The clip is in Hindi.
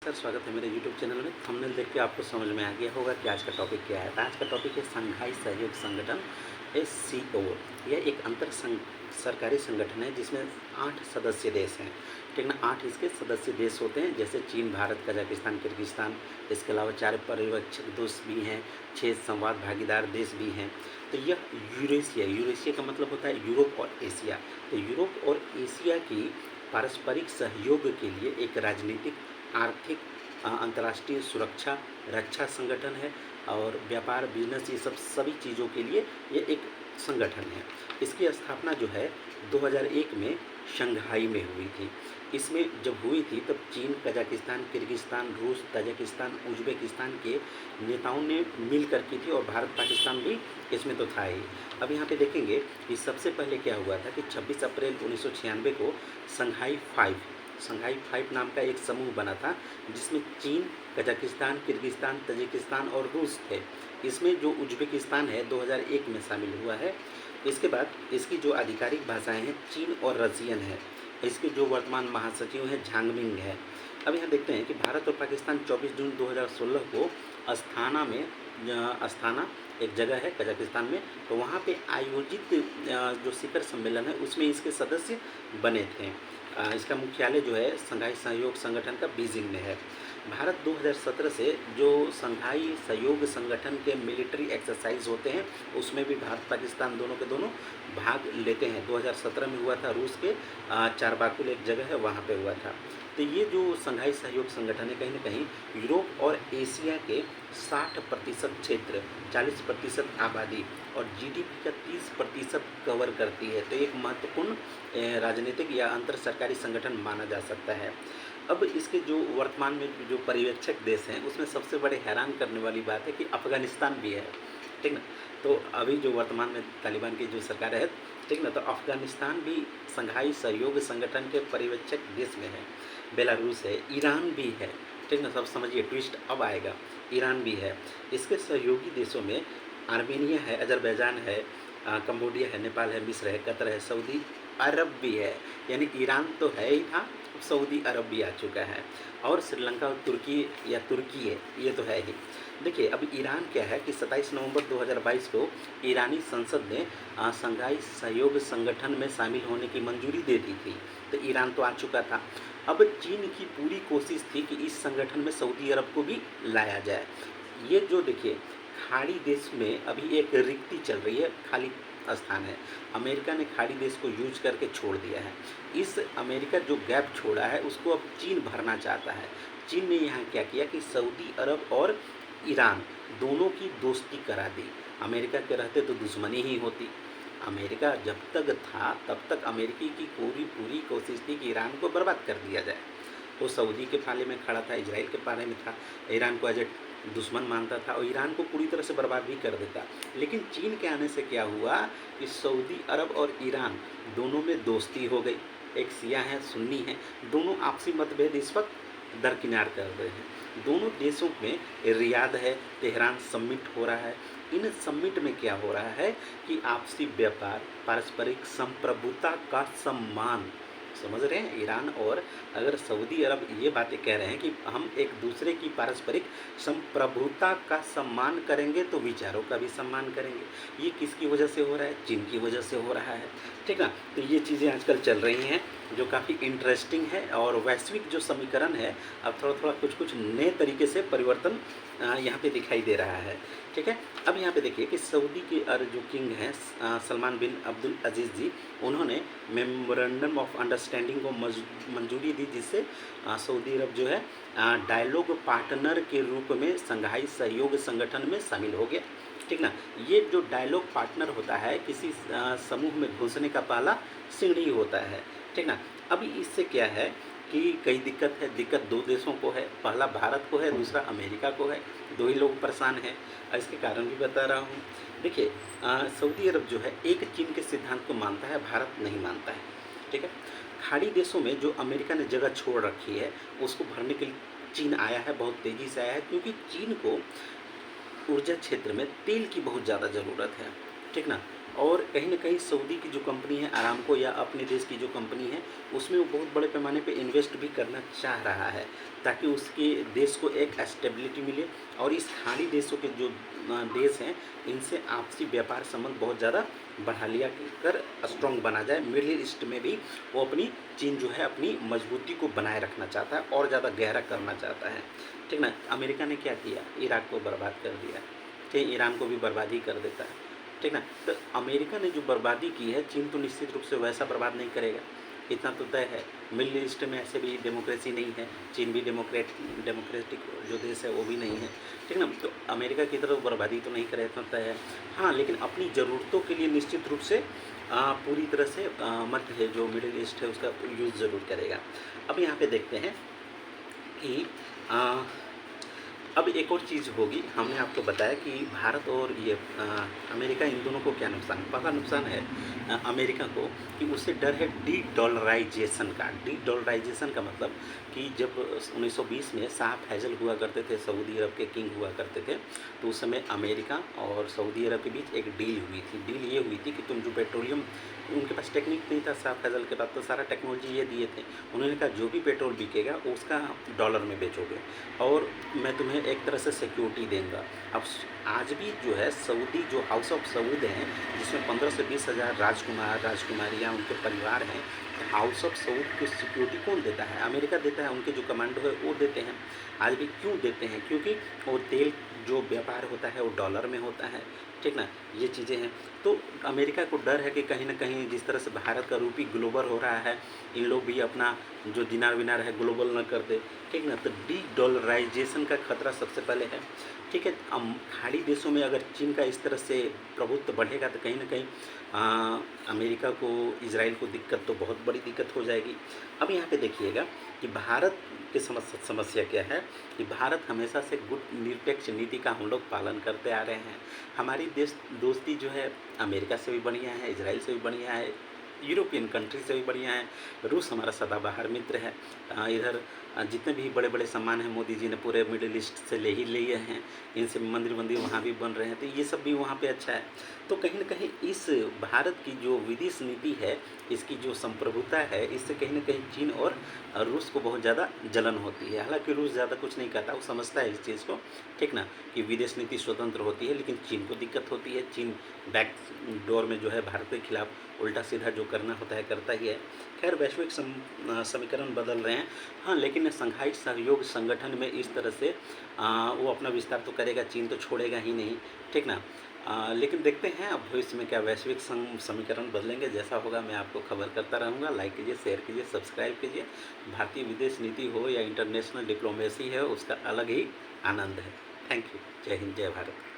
सर, स्वागत है मेरे यूट्यूब चैनल में। थंबनेल देख के आपको समझ में आ गया होगा कि आज का टॉपिक क्या है। तो आज का टॉपिक है शंघाई सहयोग संगठन SCO। यह एक अंतर सरकारी संगठन है जिसमें 8 सदस्य देश हैं, ठीक ना। 8 इसके सदस्य देश होते हैं, जैसे चीन, भारत, कजाकिस्तान, किर्गिस्तान। इसके अलावा 4 पर्यवेक्षक देश भी हैं, 6 संवाद भागीदार देश भी हैं। तो यह यूरेशिया का मतलब होता है यूरोप और एशिया। तो यूरोप और एशिया की पारस्परिक सहयोग के लिए एक राजनीतिक, आर्थिक, अंतर्राष्ट्रीय सुरक्षा, रक्षा संगठन है और व्यापार, बिजनेस, ये सब सभी चीज़ों के लिए ये एक संगठन है। इसकी स्थापना जो है 2001 में शंघाई में हुई थी। इसमें जब हुई थी तब चीन, कजाकिस्तान, किर्गिस्तान, रूस, ताजिकिस्तान, उज़्बेकिस्तान के नेताओं ने मिलकर की थी और भारत, पाकिस्तान भी इसमें तो था ही। अब यहाँ पे देखेंगे कि सबसे पहले क्या हुआ था कि 26 अप्रैल 1996 को संघाई 5 नाम का एक समूह बना था, जिसमें चीन, कजाकिस्तान, किर्गिस्तान, ताजिकिस्तान और रूस थे। इसमें जो उज़्बेकिस्तान है 2001 में शामिल हुआ है। इसके बाद इसकी जो आधिकारिक भाषाएं हैं चीन और रसियन है। इसके जो वर्तमान महासचिव हैं झांगमिंग है। अब यहाँ देखते हैं कि भारत और पाकिस्तान 24 जून 2016 को अस्थाना एक जगह है कजाकिस्तान में, तो वहाँ पे आयोजित जो शिखर सम्मेलन है उसमें इसके सदस्य बने थे। इसका मुख्यालय जो है शंघाई सहयोग संगठन का बीजिंग में है। भारत 2017 से जो शंघाई सहयोग संगठन के मिलिट्री एक्सरसाइज होते हैं उसमें भी भारत पाकिस्तान दोनों के दोनों भाग लेते हैं। 2017 में हुआ था, रूस के चारबाकुल एक जगह है वहाँ पे हुआ था। तो ये जो शंघाई सहयोग संगठन है कहीं ना कहीं यूरोप और एशिया के 60% क्षेत्र, 40% आबादी और GDP का 30% कवर करती है। तो एक महत्वपूर्ण राजनीतिक या अंतर सरकारी संगठन माना जा सकता है। अब इसके जो वर्तमान में जो पर्यवेक्षक देश हैं उसमें सबसे बड़े हैरान करने वाली बात है कि अफ़गानिस्तान भी है, ठीक ना। तो अभी जो वर्तमान में तालिबान की जो सरकार है, ठीक ना, तो अफ़गानिस्तान भी शंघाई सहयोग संगठन के पर्यवेक्षक देश में है। बेलारूस है, ईरान भी है, ठीक ना। सब समझिए, ट्विस्ट अब आएगा। ईरान भी है। इसके सहयोगी देशों में आर्मेनिया है, अजरबैजान है, कंबोडिया है, नेपाल है, मिस्र है, कतर है, सऊदी अरब भी है। यानी ईरान तो है ही था, सऊदी अरब भी आ चुका है, और श्रीलंका और तुर्की है, ये तो है ही। देखिए अब ईरान क्या है कि 27 नवंबर 2022 को ईरानी संसद ने शंघाई सहयोग संगठन में शामिल होने की मंजूरी दे दी थी। तो ईरान तो आ चुका था। अब चीन की पूरी कोशिश थी कि इस संगठन में सऊदी अरब को भी लाया जाए। ये जो देखिए खाड़ी देश में अभी एक रिक्ति चल रही है, खाली स्थान है। अमेरिका ने खाड़ी देश को यूज करके छोड़ दिया है। इस अमेरिका जो गैप छोड़ा है उसको अब चीन भरना चाहता है। चीन ने यहाँ क्या किया कि सऊदी अरब और ईरान दोनों की दोस्ती करा दी। अमेरिका के रहते तो दुश्मनी ही होती। अमेरिका जब तक था तब तक अमेरिकी की पूरी कोशिश थी कि ईरान को बर्बाद कर दिया जाए। वो सऊदी के पाले में खड़ा था, इजराइल के पाले में था, ईरान को एज ए दुश्मन मानता था और ईरान को पूरी तरह से बर्बाद भी कर देता। लेकिन चीन के आने से क्या हुआ कि सऊदी अरब और ईरान दोनों में दोस्ती हो गई। एक शिया है, सुन्नी है, दोनों आपसी मतभेद इस वक्त दरकिनार कर रहे हैं। दोनों देशों में रियाद है, तेहरान समिट हो रहा है। इन समिट में क्या हो रहा है कि आपसी व्यापार, पारस्परिक संप्रभुता का सम्मान, समझ रहे हैं। ईरान और अगर सऊदी अरब ये बातें कह रहे हैं कि हम एक दूसरे की पारस्परिक संप्रभुता का सम्मान करेंगे तो विचारों का भी सम्मान करेंगे। ये किसकी वजह से हो रहा है? चीन की वजह से हो रहा है, ठीक है। तो ये चीज़ें आजकल चल रही हैं जो काफ़ी इंटरेस्टिंग है। और वैश्विक जो समीकरण है अब थोड़ा कुछ नए तरीके से परिवर्तन यहाँ पे दिखाई दे रहा है, ठीक है। अब यहाँ पे देखिए कि सऊदी के जो किंग हैं सलमान बिन अब्दुल अजीज़ जी, उन्होंने मेमोरेंडम ऑफ अंडरस्टैंडिंग को मंजूरी दी, जिससे सऊदी अरब जो है डायलॉग पार्टनर के रूप में शंघाई सहयोग संगठन में शामिल हो गया, ठीक ना। ये जो डायलॉग पार्टनर होता है किसी समूह में घुसने का पहला सीढ़ी होता है, ठीक ना। अभी इससे क्या है कि कई दिक्कत है। दिक्कत 2 देशों को है, पहला भारत को है, दूसरा अमेरिका को है। 2 ही लोग परेशान हैं। इसके कारण भी बता रहा हूँ। देखिए सऊदी अरब जो है एक चीन के सिद्धांत को मानता है, भारत नहीं मानता है, ठीक है। खाड़ी देशों में जो अमेरिका ने जगह छोड़ रखी है उसको भरने के लिए चीन आया है, बहुत तेज़ी से आया है, क्योंकि चीन को ऊर्जा क्षेत्र में तेल की बहुत ज़्यादा ज़रूरत है, ठीक ना। और कहीं न कहीं सऊदी की जो कंपनी है अरामको या अपने देश की जो कंपनी है, उसमें वो बहुत बड़े पैमाने पे इन्वेस्ट भी करना चाह रहा है, ताकि उसके देश को एक स्टेबिलिटी मिले और इस खाड़ी देशों के जो देश हैं, इनसे आपसी व्यापार संबंध बहुत ज़्यादा बढ़ा लिया कर स्ट्रॉन्ग बना जाए। मिडिल ईस्ट में भी वो अपनी चीन जो है अपनी मजबूती को बनाए रखना चाहता है और ज़्यादा गहरा करना चाहता है, ठीक ना। अमेरिका ने क्या किया, इराक को बर्बाद कर दिया, ठीक, ईरान को भी बर्बाद ही कर देता है, ठीक ना। तो अमेरिका ने जो बर्बादी की है, चीन तो निश्चित रूप से वैसा बर्बाद नहीं करेगा, इतना तो तय है। मिडिल ईस्ट में ऐसे भी डेमोक्रेसी नहीं है, चीन भी डेमोक्रेटिक जो देश है वो भी नहीं है, ठीक ना। तो अमेरिका की तरफ बर्बादी तो नहीं करे, इतना तय है। हाँ, लेकिन अपनी ज़रूरतों के लिए निश्चित रूप से पूरी तरह से मध्य है जो मिडिल ईस्ट है उसका यूज़ ज़रूर करेगा। अब यहाँ पे देखते हैं कि अब एक और चीज़ होगी। हमने आपको बताया कि भारत और ये अमेरिका, इन दोनों को क्या नुकसान है। पहला नुकसान है अमेरिका को कि उसे डर है डी डॉलराइजेशन का। डी डॉलराइजेशन का मतलब कि जब 1920 में शाह फैजल हुआ करते थे, सऊदी अरब के किंग हुआ करते थे, तो उस समय अमेरिका और सऊदी अरब के बीच एक डील हुई थी। डील ये हुई थी कि तुम जो पेट्रोलियम, उनके पास टेक्निक नहीं था शाह फैजल के पास, तो सारा टेक्नोलॉजी ये दिए थे। उन्होंने कहा जो भी पेट्रोल बिकेगा उसका डॉलर में बेचोगे और मैं तुम्हें एक तरह से सिक्योरिटी देंगे। अब आज भी जो है सऊदी, जो हाउस ऑफ सऊद हैं, जिसमें 15 से 20 हज़ार राजकुमार राजकुमारियाँ उनके परिवार हैं, तो हाउस ऑफ सऊद की सिक्योरिटी कौन देता है? अमेरिका देता है, उनके जो कमांडो है वो देते हैं। आज भी क्यों देते हैं? क्योंकि वो तेल जो व्यापार होता है वो डॉलर में होता है, ठीक ना। ये चीज़ें हैं। तो अमेरिका को डर है कि कहीं ना कहीं जिस तरह से भारत का रूपी ग्लोबल हो रहा है, इन लोग भी अपना जो दिनार विनार है ग्लोबल न कर दे, ठीक ना। तो डी डॉलराइजेशन का खतरा सबसे पहले है, ठीक है। खाड़ी देशों में अगर चीन का इस तरह से प्रभुत्व बढ़ेगा तो कहीं ना कहीं अमेरिका को, इजराइल को दिक्कत, तो बहुत बड़ी दिक्कत हो जाएगी। अब यहाँ पे देखिएगा कि भारत की समस्या क्या है कि भारत हमेशा से गुट निरपेक्ष नीति का हम लोग पालन करते आ रहे हैं। हमारी देश दोस्ती जो है अमेरिका से भी बढ़िया है, इजराइल से भी बढ़िया है, यूरोपियन कंट्री से भी बढ़िया है। रूस हमारा सदाबहार मित्र है। इधर जितने भी बड़े बड़े सम्मान हैं मोदी जी ने पूरे मिडिल ईस्ट से ले ही लिए हैं, इनसे मंदिर वहाँ भी बन रहे हैं, तो ये सब भी वहाँ पे अच्छा है। तो कहीं ना कहीं इस भारत की जो विदेश नीति है, इसकी जो संप्रभुता है, इससे कहीं ना कहीं चीन और रूस को बहुत ज़्यादा जलन होती है। हालांकि रूस ज़्यादा कुछ नहीं कहता, वो समझता है इस चीज़ को, ठीक ना, कि विदेश नीति स्वतंत्र होती है, लेकिन चीन को दिक्कत होती है। चीन बैक डोर में जो है भारत के खिलाफ उल्टा सीधा जो करना होता है करता ही है। खैर, वैश्विक समीकरण बदल रहे हैं, हाँ, लेकिन शंघाई सहयोग संगठन में इस तरह से वो अपना विस्तार तो करेगा, चीन तो छोड़ेगा ही नहीं, ठीक ना। लेकिन देखते हैं अब भविष्य में क्या वैश्विक समीकरण बदलेंगे। जैसा होगा मैं आपको खबर करता रहूँगा। लाइक कीजिए, शेयर कीजिए, सब्सक्राइब कीजिए। भारतीय विदेश नीति हो या इंटरनेशनल डिप्लोमेसी है, उसका अलग ही आनंद है। Thank you. जय हिंद, जय भारत।